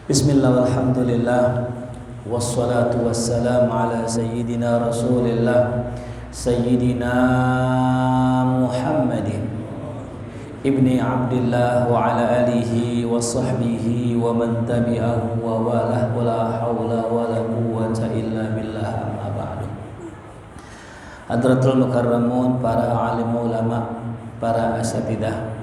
Bismillah walhamdulillah wassalatu wassalamu ala sayyidina rasulillah Sayyidina Muhammadin ibni Abdillah wa ala alihi wa sahbihi wa man tabi'ahu wa walah wa la hawla wa la quwwata illa billah amma ba'du. Hadratul mukarramun, para alim ulama, para asatidah,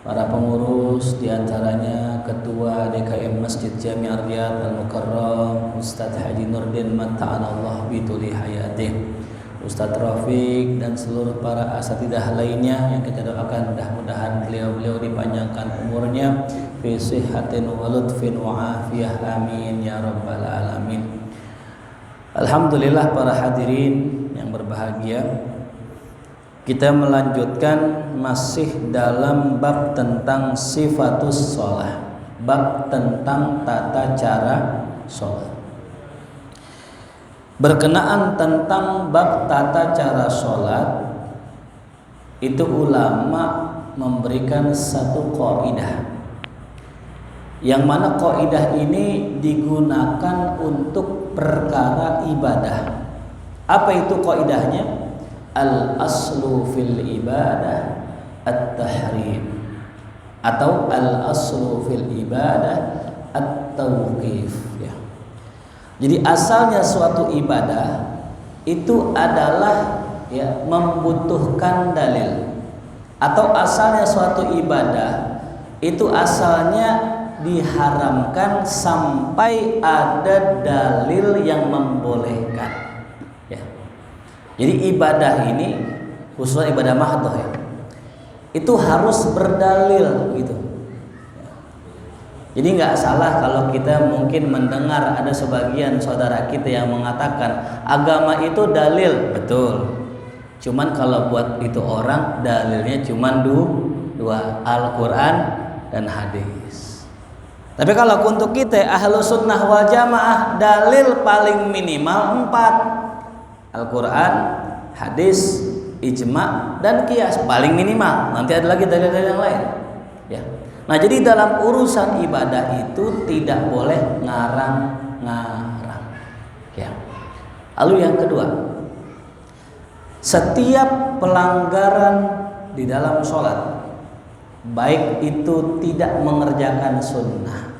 para pengurus, diantaranya Ketua DKM Masjid Jami' Ar-Riyad Al-Mukarram Ustadz Haji Nurdin Matta'anallah bituli hayatih, Ustadz Rafiq, dan seluruh para asatidah lainnya yang kita doakan mudah-mudahan beliau-beliau dipanjangkan umurnya fi sihhatin wa lutfin wa afiyah, amin ya rabbal alamin. Alhamdulillah para hadirin yang berbahagia, kita melanjutkan masih dalam bab tentang sifatus sholat, bab tentang tata cara sholat. Berkenaan tentang bab tata cara sholat, itu ulama memberikan satu kaidah, yang mana kaidah ini digunakan untuk perkara ibadah. Apa itu kaidahnya? Al-aslu fil ibadah at-tahrim, atau al-aslu fil ibadah at-tauqif, ya. Jadi asalnya suatu ibadah itu adalah membutuhkan dalil, atau asalnya suatu ibadah itu asalnya diharamkan sampai ada dalil yang membolehkan. Jadi ibadah ini, khususnya ibadah mahdhah ya, itu harus berdalil gitu. Jadi nggak salah kalau kita mungkin mendengar ada sebagian saudara kita yang mengatakan agama itu dalil, betul. Cuman kalau buat itu orang dalilnya cuman dua, Al-Quran dan hadis. Tapi kalau untuk kita ahlu sunnah wal jamaah, dalil paling minimal 4. Al-Quran, hadis, ijma, dan qiyas paling minimal. Nanti ada lagi dalil-dalil yang lain. Ya. Nah, jadi dalam urusan ibadah itu tidak boleh ngarang-ngarang. Ya. Lalu yang kedua, setiap pelanggaran di dalam sholat, baik itu tidak mengerjakan sunnah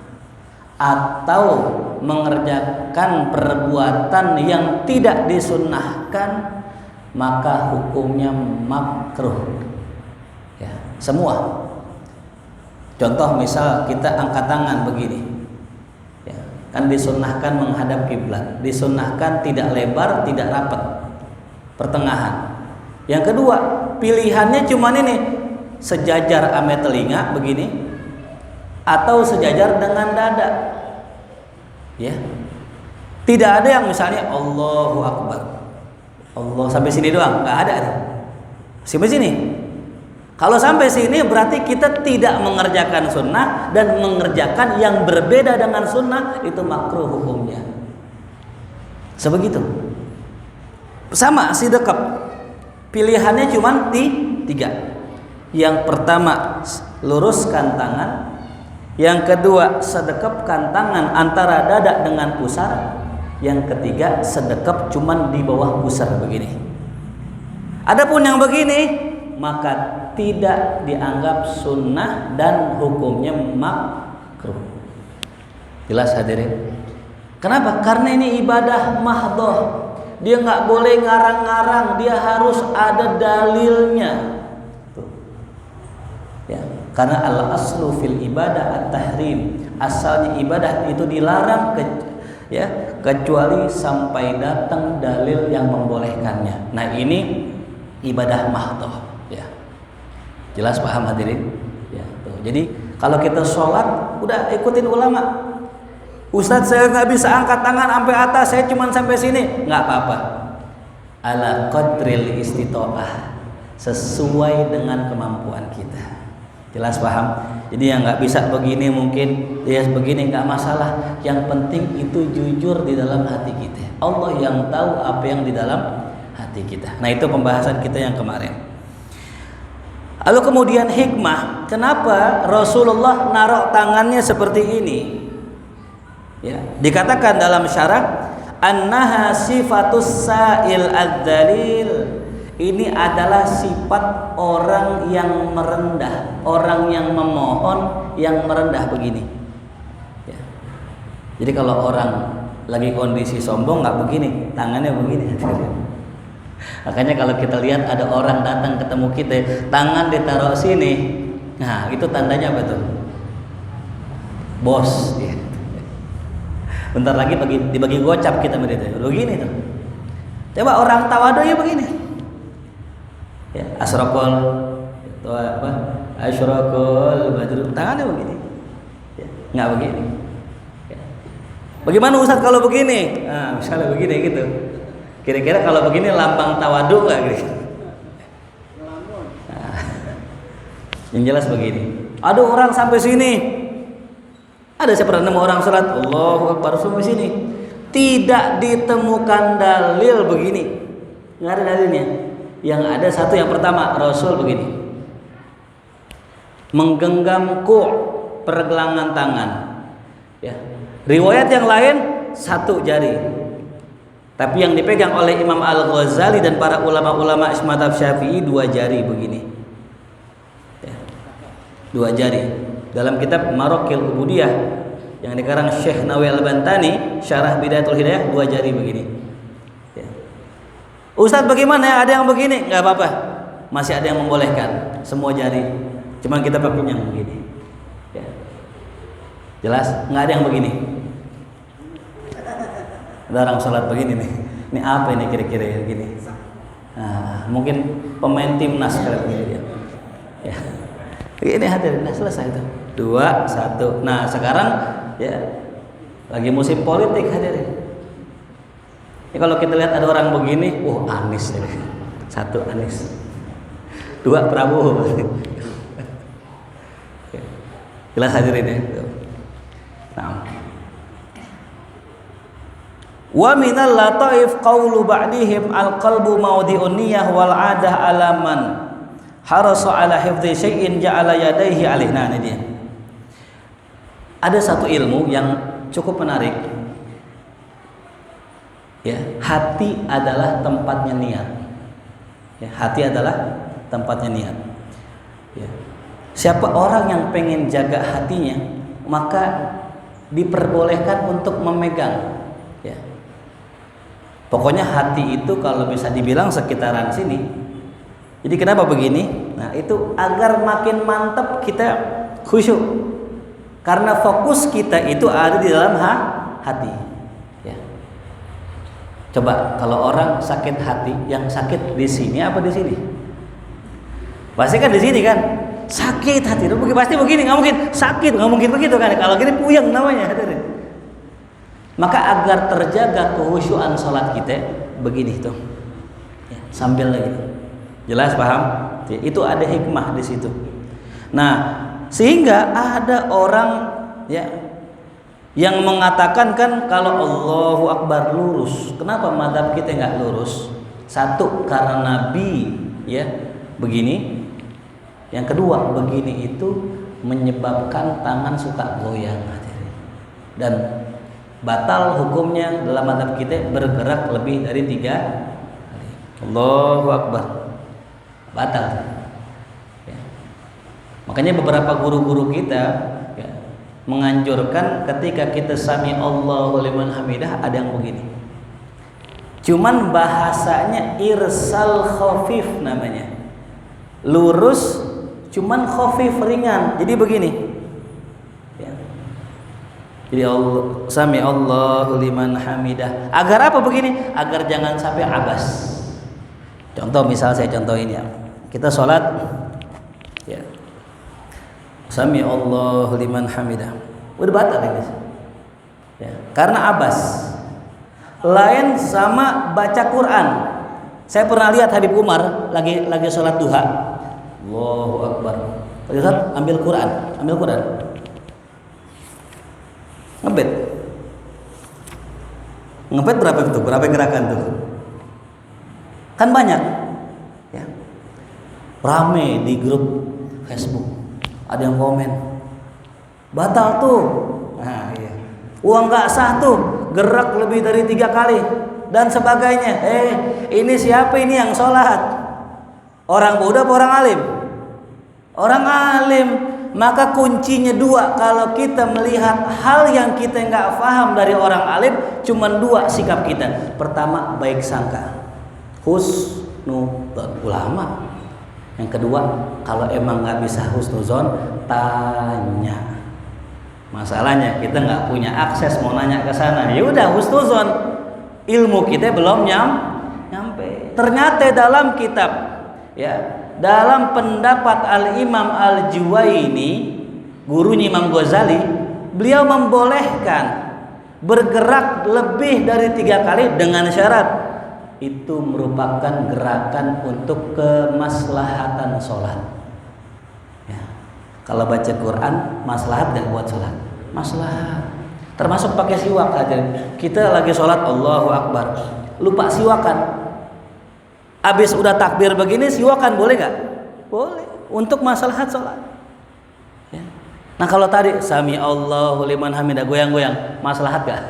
atau mengerjakan perbuatan yang tidak disunnahkan, maka hukumnya makruh. Ya, semua. Contoh misal kita angkat tangan begini, ya, kan disunnahkan menghadap kiblat, disunnahkan tidak lebar, tidak rapat, pertengahan. Yang kedua, pilihannya cuma ini, sejajar ame telinga begini, atau sejajar dengan dada. Ya. Tidak ada yang misalnya Allahu Akbar, Allah sampai sini doang, nggak ada. Sampai sini. Kalau sampai sini berarti kita tidak mengerjakan sunnah, dan mengerjakan yang berbeda dengan sunnah itu makruh hukumnya. Sebegitu. Sama sidqaq. Pilihannya cuma 3. Yang pertama, luruskan tangan. Yang kedua, sedekapkan tangan antara dada dengan pusar. Yang ketiga, sedekap cuman di bawah pusar begini. Adapun yang begini, maka tidak dianggap sunnah dan hukumnya makruh. Jelas hadirin? Kenapa? Karena ini ibadah mahdhah. Dia nggak boleh ngarang-ngarang, dia harus ada dalilnya. Ya. Karena al-aslu fil ibadah at-tahrim, asalnya ibadah itu dilarang kecuali sampai datang dalil yang membolehkannya. Nah, ini ibadah mahdhah, ya. Jelas paham hadirin? Ya, tuh. Jadi kalau kita sholat udah ikutin ulama. Ustadz, saya nggak bisa angkat tangan sampai atas, saya cuma sampai sini, nggak apa-apa. Ala qadril istita'ah, sesuai dengan kemampuan kita. Jelas paham? Jadi yang nggak bisa begini mungkin dia begini nggak masalah. Yang penting itu jujur di dalam hati kita. Allah yang tahu apa yang di dalam hati kita. Nah, itu pembahasan kita yang kemarin. Lalu kemudian hikmah, kenapa Rasulullah naruh tangannya seperti ini? Ya, dikatakan dalam syarah annaha sifatus sa'il adzalil. Ini adalah sifat orang yang merendah, orang yang memohon, yang merendah begini. Ya. Jadi kalau orang lagi kondisi sombong nggak begini, tangannya begini. Makanya kalau kita lihat ada orang datang ketemu kita, tangan ditaruh sini, nah itu tandanya apa tuh? Bos. Ya. Bentar lagi dibagi gocap kita begitu. Begini tuh. Coba orang tawadu ya begini. Ya, asraqal itu apa? Asyraqal badru. Tangannya begini. Ya, enggak begini. Ya. Bagaimana Ustaz kalau begini? Nah, misalnya begini gitu. Kira-kira kalau begini lambang tawadu enggak gitu? Nah, yang jelas begini. Ada orang sampai sini. Ada saya pernah nemu orang salat Allahu Akbar sampai sini. Tidak ditemukan dalil begini. Enggak ada dalilnya. Yang ada satu, yang pertama Rasul begini, menggenggam pergelangan tangan. Ya. Riwayat yang lain satu jari. Tapi yang dipegang oleh Imam Al-Ghazali dan para ulama-ulama mazhab Syafi'i 2 jari begini. Ya. 2 jari. Dalam kitab Maraqil Ubudiyah yang dikarang Syekh Nawawi Al-Bantani, Syarah Bidayatul Hidayah 2 jari begini. Ustaz bagaimana ya, ada yang begini? Nggak apa-apa, masih ada yang membolehkan semua jari, cuman kita pakai yang begini ya. Jelas? Nggak ada yang begini. Ada orang sholat begini nih, ini apa ini kira-kira gini? Nah, mungkin pemain timnas kalau begini ya. Ini hadirin, nah selesai itu 2, 1. Nah sekarang ya lagi musim politik hadirin. Ya, kalau kita lihat ada orang begini, Anies ini. 1 Anies, 2 Prabowo. Jelas hadirin ya. Nah. Wa minal lataif qawlu ba'dihim al-qalbu mawdi'un niyah wal 'adah alaman harasa ala hifdzi syai'in ja'ala yadayhi alaih. Nah, ini dia. Ada satu ilmu yang cukup menarik. Ya, hati adalah tempatnya niat. Ya, hati adalah tempatnya niat. Ya. Siapa orang yang pengen jaga hatinya, maka diperbolehkan untuk memegang. Ya. Pokoknya hati itu kalau bisa dibilang sekitaran sini. Jadi kenapa begini? Nah, itu agar makin mantap kita khusyuk. Karena fokus kita itu ada di dalam hati. Coba kalau orang sakit hati, yang sakit di sini apa di sini? Pasti kan di sini kan. Sakit hati, pasti begini, nggak mungkin sakit, nggak mungkin begitu kan. Kalau gini puyeng namanya, hadirin. Maka agar terjaga kehusyuan sholat kita, begini tuh. Ya, sambil lagi. Jelas paham? Ya, itu ada hikmah di situ. Nah, sehingga ada orang ya yang mengatakan kan kalau Allahu Akbar lurus. Kenapa mazhab kita nggak lurus? 1 karena Nabi ya begini. Yang kedua begini itu menyebabkan tangan suka goyang. Dan batal hukumnya dalam mazhab kita bergerak lebih dari 3 kali. Allahu Akbar. Batal. Ya. Makanya beberapa guru-guru kita menganjurkan ketika kita sami Allahu liman hamidah ada yang begini. Cuman bahasanya irsal khafif namanya. Lurus cuman khafif ringan. Jadi begini. Ya. Jadi sami Allahu liman hamidah. Agar apa begini? Agar jangan sampai abas. Contoh misal saya contohin ya. Kita sholat ya. Sami Allahu liman hamidah. Udah batal ini. Ya, karena abas. Lain sama baca Quran. Saya pernah lihat Habib Umar lagi sholat duha. Allahu Akbar. Lihat ambil Quran. Ngebet. Ngebet berapa itu? Berapa gerakan tuh? Kan banyak. Ya. Rame di grup Facebook. Ada yang komen batal tuh. Nah, iya. Uang nggak sah tuh, gerak lebih dari 3 kali dan sebagainya. Ini siapa ini yang sholat? Orang bodoh apa orang alim? Orang alim. Maka kuncinya 2. Kalau kita melihat hal yang kita nggak paham dari orang alim, cuman 2 sikap kita. Pertama, baik sangka, husnuzon ulama. Yang kedua, kalau emang nggak bisa husnuzon, tanya. Masalahnya kita nggak punya akses mau nanya ke sana. Ya udah husnuzon, ilmu kita belum nyampe. Ternyata dalam kitab, ya, dalam pendapat Al-Imam Al-Juwaini, gurunya Imam Ghazali, beliau membolehkan bergerak lebih dari 3 kali dengan syarat itu merupakan gerakan untuk kemaslahatan sholat. Ya. Kalau baca Quran, maslahat dan buat sholat, maslahat. Termasuk pakai siwak aja. Kita lagi sholat, Allahu Akbar, lupa siwakan. Habis udah takbir begini, siwakan boleh nggak? Boleh. Untuk maslahat sholat. Ya. Nah kalau tadi Sami Allahu liman hamidah, goyang-goyang, maslahat nggak?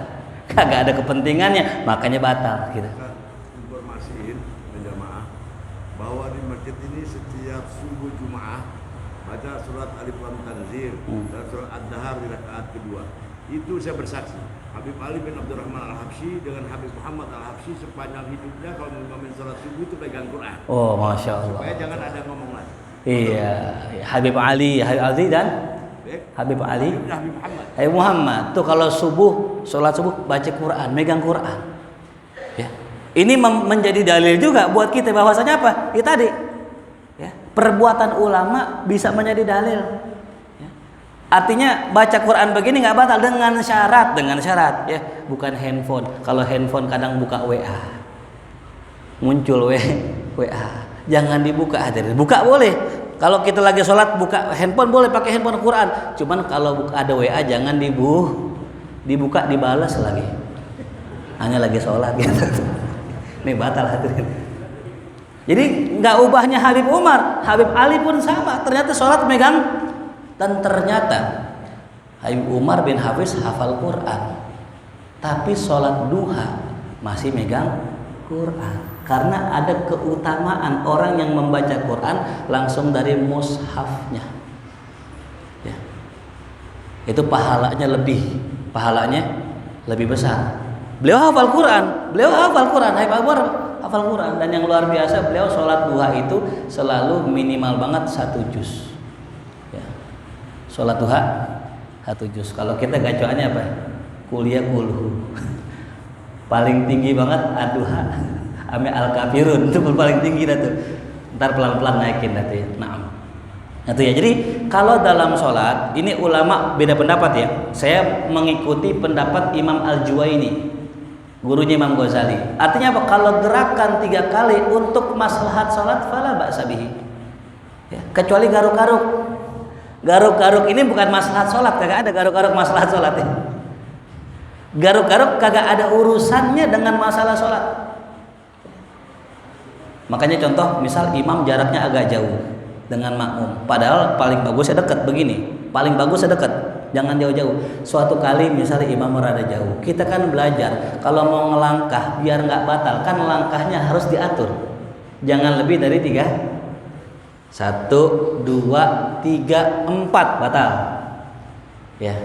Kagak ada kepentingannya, makanya batal. Gitu. Informasiin menjamaah bahwa di masjid ini setiap subuh Jumaah baca surat Alif Lam Tanzil dan surat Ad-Dahar di rakaat kedua. Itu saya bersaksi. Habib Ali bin Abdurrahman Al-Habsyi dengan Habib Muhammad Al-Habsyi sepanjang hidupnya kalau mengimamin sholat subuh itu pegang Quran. Oh, Masya Allah. Supaya jangan ada ngomong lagi. Iya, Habib Ali dan Habib Ali, Habib Muhammad. Tuh kalau subuh, sholat subuh baca Quran, megang Quran. Ya. Ini menjadi dalil juga buat kita bahwasanya apa? Ya tadi, ya, perbuatan ulama bisa menjadi dalil. Artinya baca Quran begini nggak batal dengan syarat ya, bukan handphone. Kalau handphone kadang buka WA, muncul WA, jangan dibuka. Buka boleh. Kalau kita lagi sholat buka handphone boleh, pakai handphone Quran. Cuman kalau ada WA jangan dibuka, dibalas lagi. Hanya lagi sholat gitu. Ini batal hadirin. Jadi nggak ubahnya Habib Umar, Habib Ali pun sama. Ternyata sholat megang. Dan ternyata Habib Umar bin Hafiz hafal Quran, tapi sholat duha masih megang Quran. Karena ada keutamaan orang yang membaca Quran langsung dari mushafnya. Ya. Itu pahalanya lebih besar. Beliau hafal Quran, Habib Umar hafal Quran, dan yang luar biasa beliau sholat duha itu selalu minimal banget 1 juz. Sholat duha 1 juz. Kalau kita gacoannya apa? Kuliah kuluhu. Paling tinggi banget ad-duha ame al-kafirun, itu paling tinggi dah tuh. Ntar pelan-pelan naikin dah tuh ya. Nah, itu ya. Jadi kalau dalam sholat ini ulama beda pendapat ya. Saya mengikuti pendapat Imam Al-Juwaini, gurunya Imam Ghazali. Artinya apa? Kalau gerakan 3 kali untuk maslahat sholat, fala ba'sa bihi. Ya, kecuali garuk-garuk. Garuk-garuk ini bukan maslahat sholat, kagak ada garuk-garuk maslahat sholat ya. Garuk-garuk kagak ada urusannya dengan masalah sholat. Makanya contoh, misal imam jaraknya agak jauh dengan makmum, padahal paling bagusnya dekat begini, paling bagusnya dekat, jangan jauh-jauh. Suatu kali misalnya imam rada jauh, kita kan belajar kalau mau ngelangkah biar nggak batal, kan langkahnya harus diatur, jangan lebih dari 3. 1, 2, 3, 4 batal. Ya.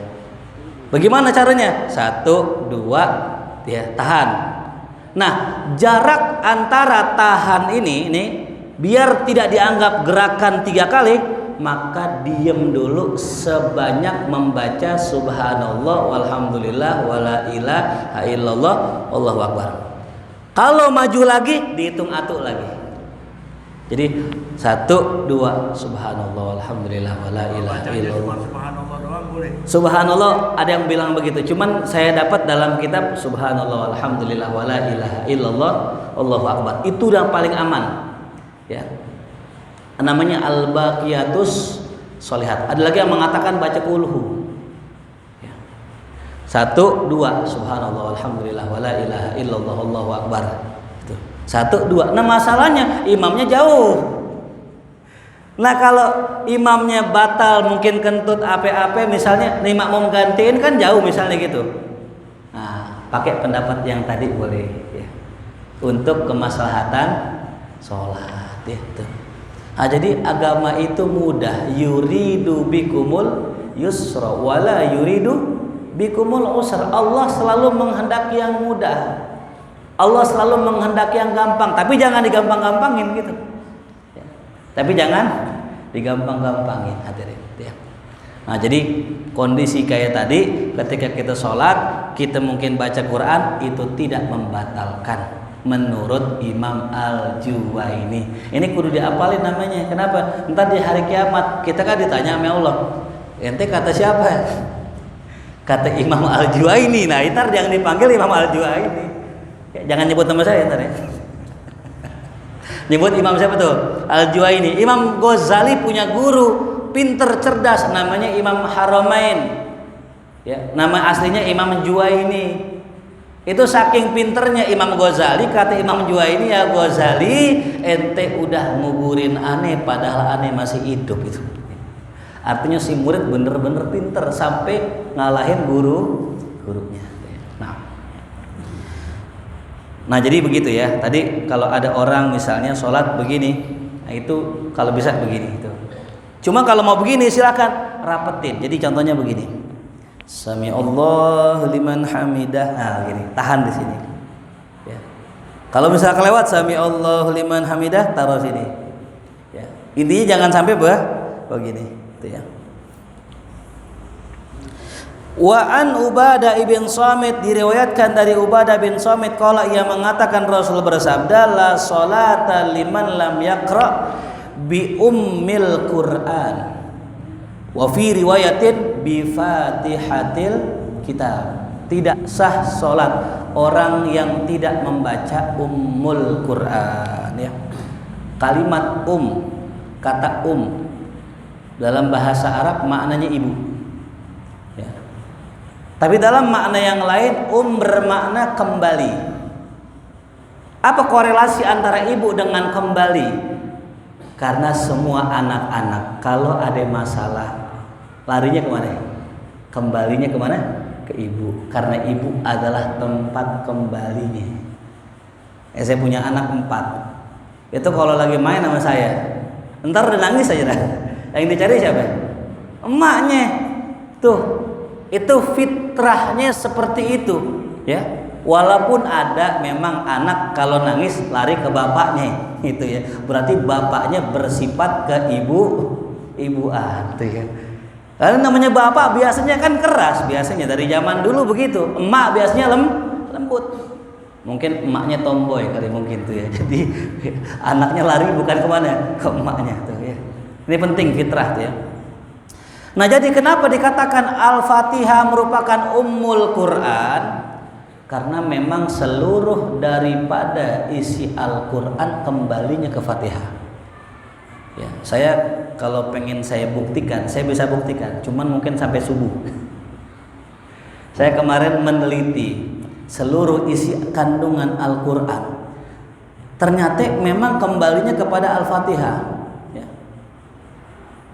Bagaimana caranya? 1, 2, ya, tahan. Nah, jarak antara tahan ini biar tidak dianggap gerakan 3 kali, maka diem dulu sebanyak membaca subhanallah walhamdulillah wala ilaha illallah Allahu akbar. Kalau maju lagi dihitung atu lagi. Jadi 1, 2 subhanallah alhamdulillah wala ilaha illallah. Subhanallah doang boleh. Subhanallah ada yang bilang begitu. Cuman saya dapat dalam kitab subhanallah alhamdulillah wala ilaha illallah Allahu akbar. Itu yang paling aman. Ya. Namanya al-baqiyatus sholihat. Ada lagi yang mengatakan baca kulhu. Ya. 1, 2 subhanallah alhamdulillah wala ilaha illallah Allahu akbar. 1, 2. Nah masalahnya imamnya jauh. Nah kalau imamnya batal, mungkin kentut apa-apa misalnya, nih makmum gantiin kan jauh misalnya gitu. pakai pendapat yang tadi boleh ya. Untuk kemaslahatan sholat itu. Nah, jadi agama itu mudah, yuridu bikumul yusra wala yuridu bikumul usra. Allah selalu menghendaki yang mudah. Allah selalu menghendaki yang gampang, tapi jangan digampang-gampangin gitu. Ya. Tapi jangan digampang-gampangin, hadirin ya. Nah, jadi kondisi kayak tadi ketika kita sholat, kita mungkin baca Quran itu tidak membatalkan. Menurut Imam Al-Juwaini, ini kudu diapalin namanya. Kenapa? Ntar di hari kiamat kita kan ditanya sama Allah, ente kata siapa? Kata Imam Al-Juwaini. Nah, ntar yang dipanggil Imam Al-Juwaini. Ya, jangan nyebut nama saya ntar ya. Nyebut imam siapa tuh? Al-Juwaini. Imam Ghazali punya guru pinter cerdas namanya Imam Haramain. Ya, nama aslinya Imam Juwaini. Itu saking pinternya Imam Ghazali, kata Imam Juwaini, ya Ghazali, ente udah nguburin aneh padahal aneh masih hidup itu. Artinya si murid bener-bener pinter sampai ngalahin gurunya. Nah jadi begitu ya. Tadi kalau ada orang misalnya sholat begini, nah itu kalau bisa begini itu. Cuma kalau mau begini silakan rapetin. Jadi contohnya begini. Sami Allahu liman hamidah. Nah, gini, tahan di sini. Ya. Kalau misalnya kelewat Sami Allahu liman hamidah, taruh sini. Ya. Intinya jangan sampai begini, itu ya. Wa an Ubadah ibn Samit, diriwayatkan dari Ubadah bin Samit qala, ia mengatakan Rasul bersabda, la salata liman lam yaqra bi ummil Qur'an. Wa fi riwayatin bi Fatihatil Kitab. Tidak sah salat orang yang tidak membaca Ummul Quran ya. Kalimat kata dalam bahasa Arab maknanya ibu. Ya. Tapi dalam makna yang lain bermakna kembali. Apa korelasi antara ibu dengan kembali? Karena semua anak-anak kalau ada masalah larinya kemana? Kembalinya kemana? Ke ibu. Karena ibu adalah tempat kembalinya. Saya punya anak 4. Itu kalau lagi main sama saya, ntar udah nangis aja dah. Yang dicari siapa? Emaknya. Tuh, itu fitrahnya seperti itu, ya. Walaupun ada memang anak kalau nangis lari ke bapaknya, itu ya. Berarti bapaknya bersifat ke ibuan, tuh ya. Karena namanya bapak biasanya kan keras, biasanya dari zaman dulu begitu. Emak biasanya lembut. Mungkin emaknya tomboy kali mungkin tuh ya. Jadi anaknya lari bukan kemana, ke emaknya tuh ya. Ini penting fitrah tuh ya. Nah jadi kenapa dikatakan Al-Fatihah merupakan Ummul Quran? Karena memang seluruh daripada isi Al-Quran kembalinya ke Fatihah. Ya, saya kalau pengen saya buktikan, saya bisa buktikan. Cuman mungkin sampai subuh. Saya kemarin meneliti seluruh isi kandungan Al-Quran. Ternyata memang kembalinya kepada Al-Fatihah. Ya.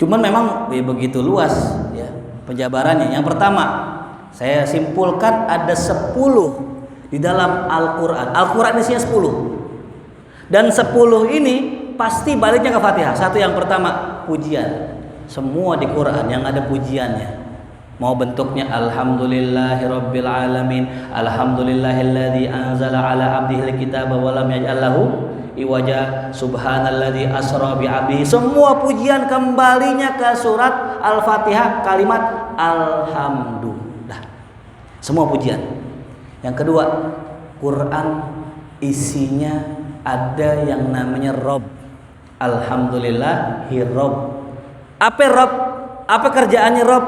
Cuman memang begitu luas ya penjabarannya. Yang pertama, saya simpulkan ada 10 di dalam Al-Quran. Al-Quran isinya 10. Dan 10 ini pasti baliknya ke Fatihah. Satu yang pertama, pujian. Semua di Quran yang ada pujiannya. Mau bentuknya alhamdulillahirabbil alamin, alhamdulillahilladzi anzala ala abdihil kitaba wa lam yaj'al lahu iwaja, subhanalladzi asra bi 'abdihi. Semua pujian kembalinya ke surat Al-Fatihah, kalimat alhamdulillah. Semua pujian. Yang kedua, Quran isinya ada yang namanya Rob. Alhamdulillahi Rob. Apa Rob? Apa kerjaannya Rob?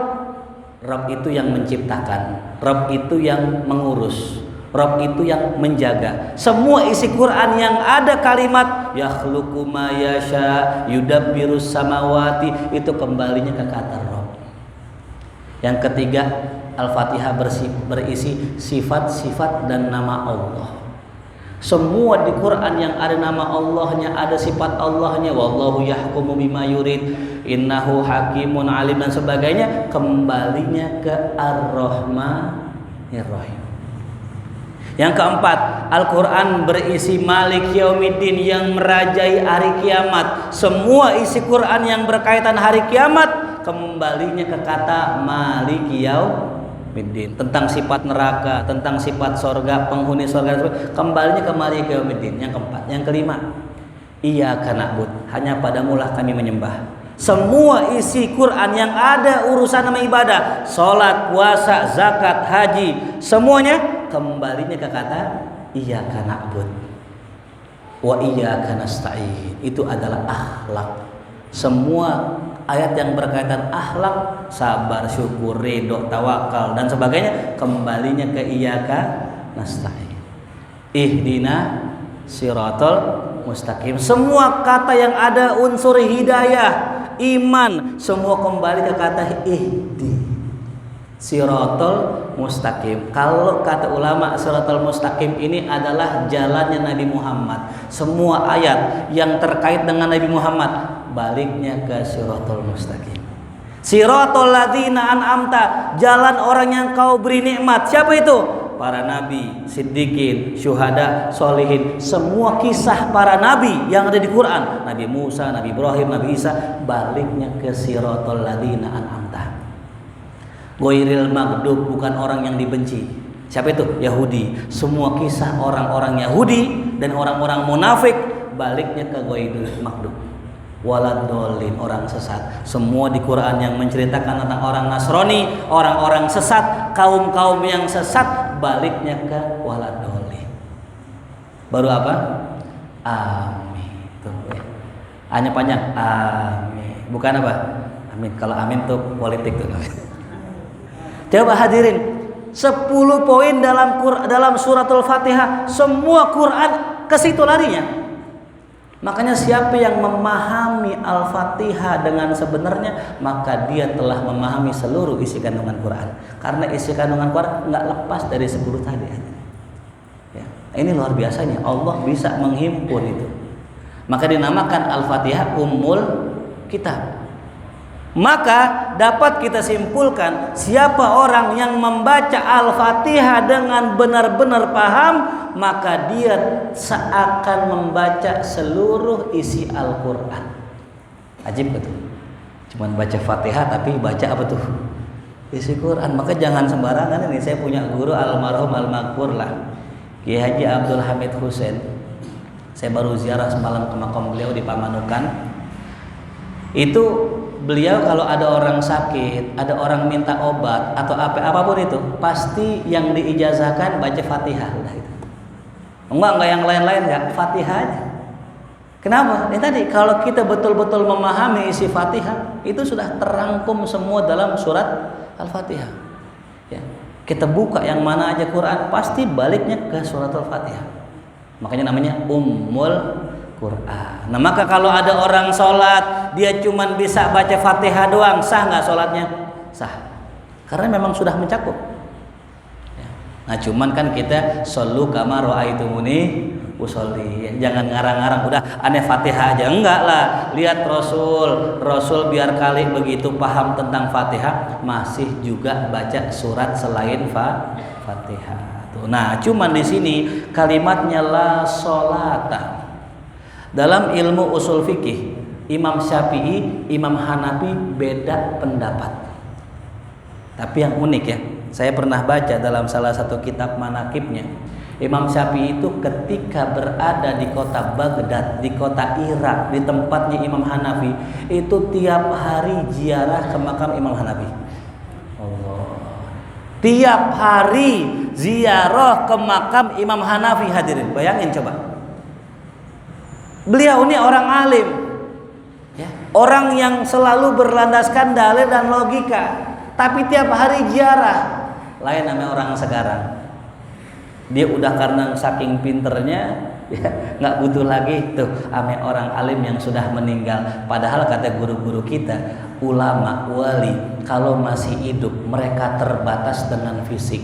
Rob itu yang menciptakan, Rob itu yang mengurus, Rob itu yang menjaga. Semua isi Quran yang ada kalimat yakhluqu ma yasha yudabbirus samawati, itu kembalinya ke kata Rob. Yang ketiga, Al-Fatihah berisi sifat-sifat dan nama Allah. Semua di Quran yang ada nama Allahnya, ada sifat Allahnya, wallahu yahkumu bima yurid, innahu hakimun alim dan sebagainya, kembalinya ke Ar-Rahmanir Rahim. Yang keempat, Al-Quran berisi Malik Yaumiddin, yang merajai hari kiamat. Semua isi Quran yang berkaitan hari kiamat kembalinya ke kata Malik Yaumiddin. Tentang sifat neraka, tentang sifat sorga, penghuni sorga, kembalinya ke Malik Yaumiddin. Yang keempat. Yang kelima, Iyyaka na'bud, hanya padamulah kami menyembah. Semua isi Quran yang ada urusan nama ibadah, sholat, puasa, zakat, haji, semuanya kembalinya ke kata Iyyaka na'bud wa iyyaka nasta'in. Itu adalah akhlak. Semua ayat yang berkaitan akhlak, sabar, syukur, ridho, tawakal dan sebagainya kembalinya ke Iyyaka nasta'in. Ihdina siratal mustaqim. Semua kata yang ada unsur hidayah, iman, semua kembali ke kata ihdi siratal mustaqim. Kalau kata ulama, siratal mustaqim ini adalah jalannya Nabi Muhammad. Semua ayat yang terkait dengan Nabi Muhammad baliknya ke siratal mustaqim. Siratal ladzina an'amta, jalan orang yang kau beri nikmat. Siapa itu? Para nabi, siddiqin, syuhada, solihin. Semua kisah para nabi yang ada di Quran, Nabi Musa, Nabi Ibrahim, Nabi Isa, baliknya ke siratal ladzina an'amta. Ghairil maghdub, bukan orang yang dibenci. Siapa itu? Yahudi. Semua kisah orang-orang Yahudi dan orang-orang munafik baliknya ke ghairil maghdub. Waladhdallin, orang sesat. Semua di Quran yang menceritakan tentang orang Nasrani, orang-orang sesat, kaum-kaum yang sesat, baliknya ke waladhdallin. Baru apa? Amin. Tuh, ya. Hanya panjang. Amin. Bukan apa? Amin. Kalau amin tuh politik tuh. Coba hadirin, 10 poin dalam suratul Fatihah, semua Quran ke situ larinya. Makanya siapa yang memahami Al-Fatihah dengan sebenarnya, maka dia telah memahami seluruh isi kandungan Quran. Karena isi kandungan Quran nggak lepas dari 10 tadi. Ya, ini luar biasanya, Allah bisa menghimpun itu. Maka dinamakan Al-Fatihah Ummul Kitab. Maka dapat kita simpulkan, siapa orang yang membaca Al-Fatihah dengan benar-benar paham, maka dia seakan membaca seluruh isi Al-Quran. Ajib betul. Cuman baca Fatihah tapi baca apa tuh? Isi Quran. Maka jangan sembarangan ini. Saya punya guru almarhum al-maghfur lah, Kiai Haji Abdul Hamid Husain. Saya baru ziarah semalam ke makam beliau di Pamanukan. Itu beliau kalau ada orang sakit, ada orang minta obat atau apapun itu, pasti yang diijazahkan baca Fatihah, udah itu. Enggak yang lain-lain, enggak, Fatihah aja. Kenapa? Ini tadi kalau kita betul-betul memahami isi Fatihah, itu sudah terangkum semua dalam surat Al-Fatihah. Ya. Kita buka yang mana aja Quran, pasti baliknya ke surat Al-Fatihah. Makanya namanya Ummul Quran. Nah, maka kalau ada orang sholat, dia cuman bisa baca Fatihah doang, sah nggak sholatnya? Sah, karena memang sudah mencakup. Ya. Nah, cuman kan kita shollu kama ra'aitumuni usolli. Jangan ngarang-ngarang, udah aneh Fatihah aja, enggak lah. Lihat Rasul biar kali begitu paham tentang Fatihah, masih juga baca surat selain Fatihah. Nah, cuman di sini kalimatnya la sholata. Dalam ilmu usul fikih, Imam Syafi'i, Imam Hanafi beda pendapat. Tapi yang unik ya, saya pernah baca dalam salah satu kitab manakibnya, Imam Syafi'i itu ketika berada di kota Baghdad, di kota Irak, di tempatnya Imam Hanafi, itu tiap hari ziarah ke makam Imam Hanafi. Allah. Tiap hari ziarah ke makam Imam Hanafi, hadirin. Bayangin coba. Beliau ini orang alim, ya, orang yang selalu berlandaskan dalil dan logika, tapi tiap hari ziarah. Lain namanya orang sekarang. Dia udah karena saking pinternya, ya, nggak butuh lagi tuh ame orang alim yang sudah meninggal. Padahal kata guru-guru kita, ulama, wali, kalau masih hidup mereka terbatas dengan fisik.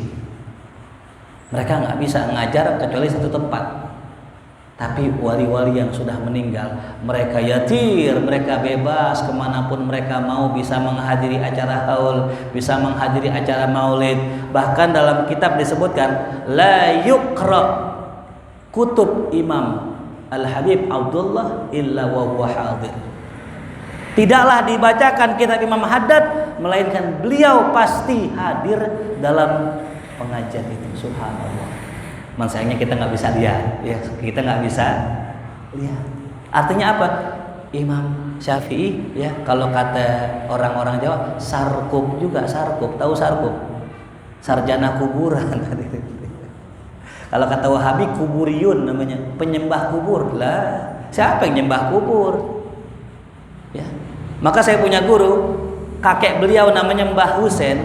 Mereka nggak bisa ngajar kecuali satu tempat. Tapi wali-wali yang sudah meninggal, mereka yatir, mereka bebas kemanapun mereka mau, bisa menghadiri acara haul, bisa menghadiri acara maulid, Bahkan dalam kitab disebutkan la yuqra kutub Imam Al-Habib Abdullah illa wa huwa hadir. Tidaklah dibacakan kitab Imam Haddad melainkan beliau pasti hadir dalam pengajian itu. Subhanallah. Sayangnya kita nggak bisa lihat, ya kita nggak bisa lihat. Artinya apa? Imam Syafi'i, ya kalau kata orang-orang Jawa, sarkup juga, sarkup. Tahu sarkup? Sarjana kuburan. Kalau kata Wahabi, kuburiyun namanya, penyembah kubur. Lah, siapa yang nyembah kubur? Ya. Maka saya punya guru, kakek beliau namanya Mbah Husain.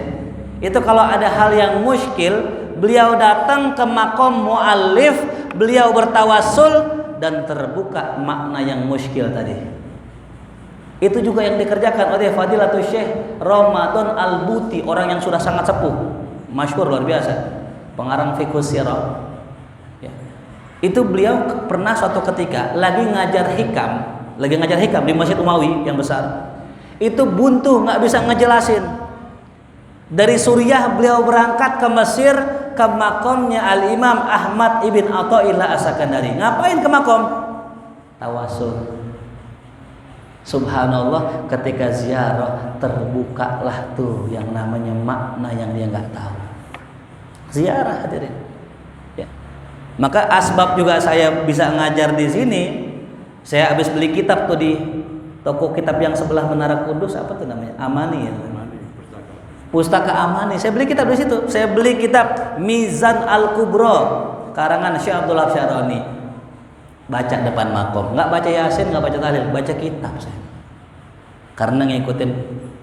Itu kalau ada hal yang muskil, beliau datang ke makom muallif, beliau bertawasul dan terbuka makna yang muskil tadi. Itu juga yang dikerjakan oleh Fadilatul Syekh Ramadan Al-Buti, orang yang sudah sangat sepuh, masyhur luar biasa, pengarang fiqh sirah. Ya. Itu beliau pernah suatu ketika lagi ngajar hikam di Masjid Umawi yang besar. Itu buntu, nggak bisa ngejelasin. Dari Suriah beliau berangkat ke Mesir ke makomnya Al-Imam Ahmad ibn Athaillah As-Sakandari. Ngapain ke makom? Tawasul. Subhanallah, ketika ziarah terbukalah tuh yang namanya makna yang dia nggak tahu. Ziarah hadirin. Ya. Maka asbab juga saya bisa ngajar di sini. Saya habis beli kitab tuh di toko kitab yang sebelah Menara Kudus, apa tuh namanya? Amani ya. Pustaka Amani. Saya beli kitab di situ. Saya beli kitab Mizan Al-Kubra karangan Syekh Abdullah Syaroni. Baca depan makom, nggak baca Yasin, nggak baca tahlil, baca kitab saya. Karena ngikutin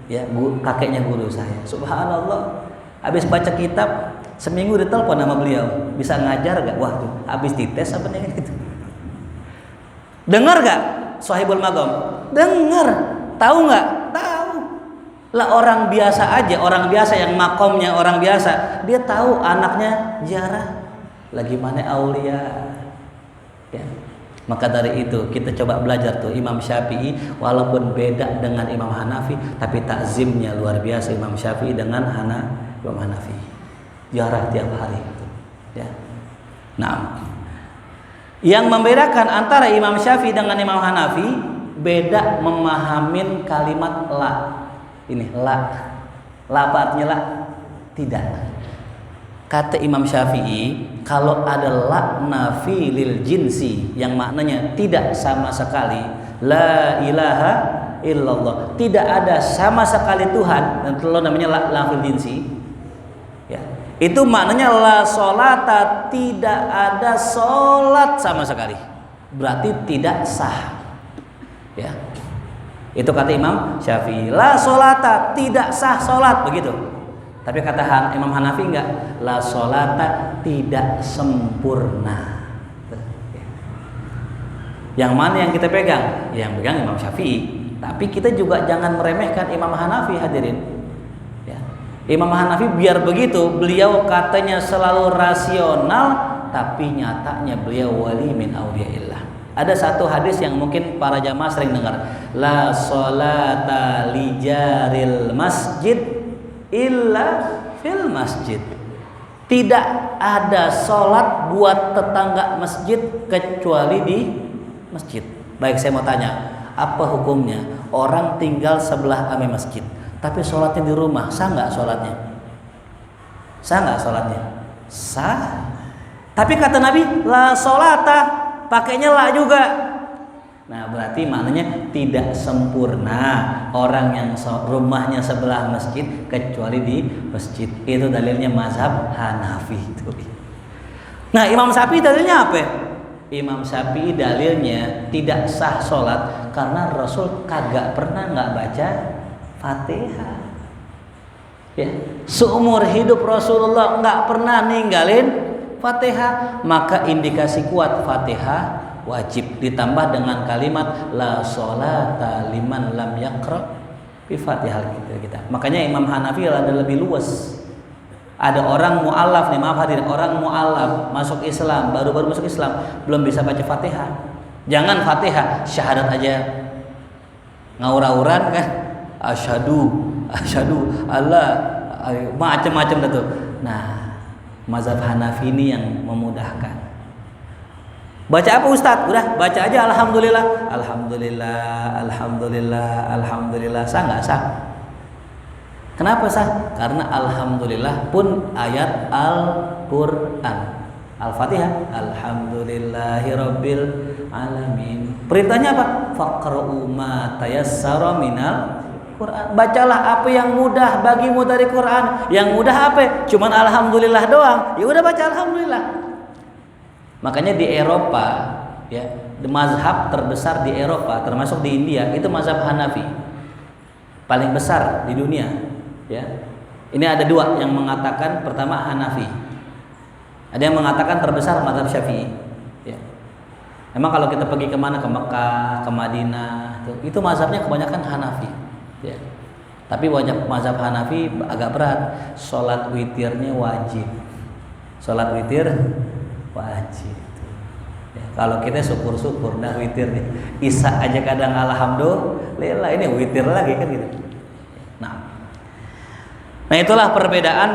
ya kakeknya guru saya. Subhanallah. Habis baca kitab, seminggu ditelepon sama beliau, bisa ngajar gak? Wah tuh, habis dites apa nih gitu. Dengar gak Sohibul Magom? Dengar. Tahu nggak? Tahu. Lah orang biasa aja, orang biasa yang makomnya orang biasa, dia tahu anaknya ziarah lagi mana aulia. Ya. Maka dari itu kita coba belajar tuh Imam Syafi'i, walaupun beda dengan Imam Hanafi, tapi takzimnya luar biasa Imam Syafi'i dengan Imam Hanafi. Ziarah tiap hari gitu. Ya. Nah, yang membedakan antara Imam Syafi'i dengan Imam Hanafi, beda memahamin kalimat la. Ini la. La apa artinya la? Tidak. Kata Imam Syafi'i, kalau ada la nafi lil jinsi yang maknanya tidak sama sekali, la ilaha illallah, tidak ada sama sekali Tuhan, dan itu namanya la nafil jinsi. Ya. Itu maknanya la sholata, tidak ada sholat sama sekali. Berarti tidak sah. Ya. Itu kata Imam Syafi'i, la sholata, tidak sah sholat, begitu. Tapi kata Imam Hanafi enggak, la sholata, tidak sempurna. Yang mana yang kita pegang? Yang pegang Imam Syafi'i. Tapi kita juga jangan meremehkan Imam Hanafi hadirin. Ya. Imam Hanafi biar begitu, beliau katanya selalu rasional, tapi nyatanya beliau wali min auliyaillah. Ada satu hadis yang mungkin para jamaah sering dengar, la sholata li jaril masjid illa fil masjid. Tidak ada sholat buat tetangga masjid kecuali di masjid. Baik, saya mau tanya, apa hukumnya orang tinggal sebelah ame masjid tapi sholatnya di rumah, sah nggak sholatnya? Sah nggak sholatnya? Sah. Tapi kata Nabi, la sholata, pakainya la juga. Nah, berarti maknanya tidak sempurna orang yang rumahnya sebelah masjid kecuali di masjid. Itu dalilnya mazhab Hanafi itu. Nah, Imam Syafi'i dalilnya apa? Imam Syafi'i dalilnya tidak sah sholat karena Rasul kagak pernah nggak baca Fatihah. Ya, seumur hidup Rasulullah nggak pernah ninggalin Fatihah, maka indikasi kuat Fatihah wajib, ditambah dengan kalimat la sholata liman lam yaqra bi Fatihah kita. Makanya Imam Hanafi ada lebih luas. Ada orang mu'alaf nih, maaf hadirin, orang mu'alaf masuk Islam, baru-baru masuk Islam, belum bisa baca Fatihah. Jangan Fatihah, syahadat aja ngawur-ngawuran kan, asyhadu Allah macam-macam dah tuh. Nah, mazhab Hanafi ini yang memudahkan. Baca apa Ustadz? Udah baca aja alhamdulillah, alhamdulillah, alhamdulillah, alhamdulillah. Sah nggak sah? Kenapa sah? Karena alhamdulillah pun ayat Al-Qur'an. Al-Fatihah, alhamdulillahirabbil alamin. Perintahnya apa? Faqra'u ma tayassara minal Quran. Bacalah apa yang mudah bagimu dari Quran. Yang mudah apa? Cuman alhamdulillah doang. Ya udah baca alhamdulillah. Makanya di Eropa, ya, mazhab terbesar di Eropa, termasuk di India, itu mazhab Hanafi. Paling besar di dunia, ya. Ini ada dua yang mengatakan, pertama Hanafi. Ada yang mengatakan terbesar mazhab Syafi'i. Ya. Memang kalau kita pergi kemana, ke Mekah, ke Madinah, itu mazhabnya kebanyakan Hanafi. Ya. Tapi mazhab Hanafi agak berat. Sholat witirnya wajib. Sholat witir wajib. Ya, kalau kita syukur-syukur dah witir nih. Isya aja kadang alhamdulillah, ini witir lagi kan gitu. Nah itulah perbedaan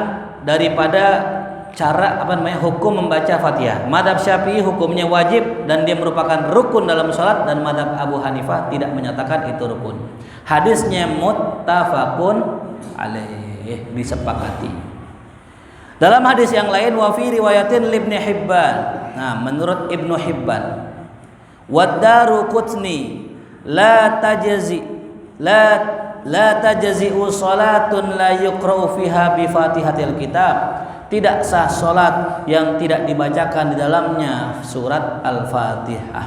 daripada cara hukum membaca Fatihah. Mazhab Syafi'i hukumnya wajib dan dia merupakan rukun dalam sholat, dan mazhab Abu Hanifah tidak menyatakan itu rukun. Hadisnya muttafaqun alaih, disepakati. Dalam hadis yang lain, wa fi riwayatin Ibnu Hibban. Nah, menurut Ibnu Hibban, wad-Daruqutni la tajzi'u salatun la yuqra'u fiha bi Fatihatil kitab. Tidak sah salat yang tidak dibacakan di dalamnya surat Al-Fatihah.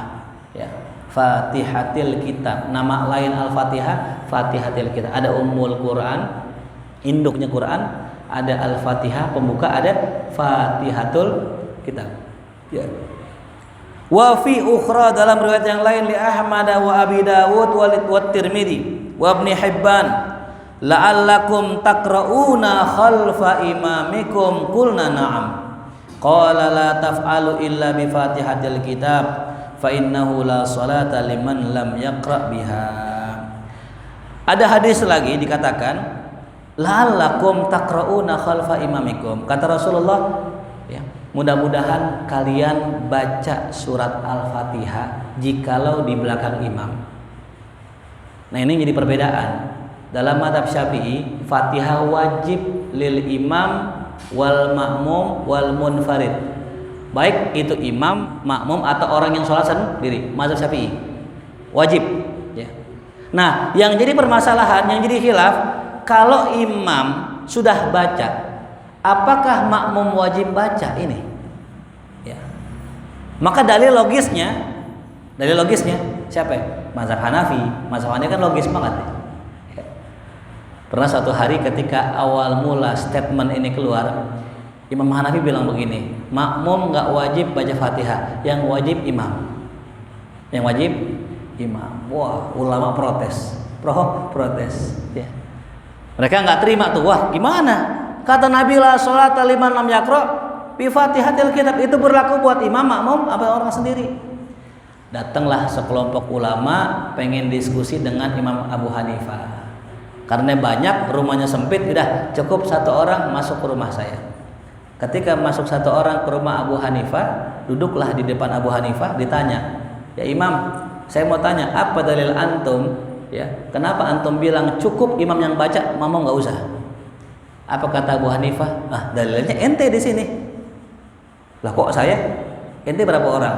Ya. Fatihatil kitab. Nama lain Al-Fatihah, Fatihatil kitab. Ada Ummul Quran, induknya Quran. Ada Al-Fatihah, pembuka. Ada Fatihatul kitab. Ya. Wa fi ukhra, dalam riwayat yang lain, li Ahmad wa Abi Dawud wa Tirmidzi wa Ibnu Hibban, la'allakum taqra'una khalfa imamikum, qulna na'am, qala la taf'alu illa bi Fatihatil kitab fa innahu la salata liman lam yaqra' biha. Ada hadis lagi dikatakan la'allakum taqra'una khalfa imamikum. Kata Rasulullah, ya, mudah-mudahan kalian baca surat Al-Fatihah jikalau di belakang imam. Nah, ini jadi perbedaan. Dalam mazhab Syafi'i, Fatihah wajib lil imam wal ma'mum wal munfarid. Baik itu imam, makmum atau orang yang sholat sendiri. Mazhab Syafi'i wajib, ya. Nah, yang jadi permasalahan, yang jadi khilaf, kalau imam sudah baca, apakah makmum wajib baca ini? Ya. Maka dalil logisnya siapa? Mazhab Hanafi. Mazhab Hanafi kan logis banget. Ya. Pernah suatu hari ketika awal mula statement ini keluar, Imam Hanafi bilang begini, makmum nggak wajib baca Fatihah, yang wajib imam. Yang wajib imam. Wah, ulama protes. Ya. Mereka nggak terima tuh. Wah, gimana? Kata Nabi la sholata liman lam yaqra bi Fatihatil kitab. Itu berlaku buat imam, makmum, apa orang sendiri. Datanglah sekelompok ulama pengen diskusi dengan Imam Abu Hanifah. Karena banyak, rumahnya sempit, udah cukup satu orang masuk ke rumah saya. Ketika masuk satu orang ke rumah Abu Hanifah, duduklah di depan Abu Hanifah, ditanya, "Ya Imam, saya mau tanya, apa dalil antum? Ya, kenapa antum bilang cukup imam yang baca, makmum nggak usah?" Apa kata Abu Hanifah? Dalilnya ente di sini. Lah kok saya? Ente berapa orang?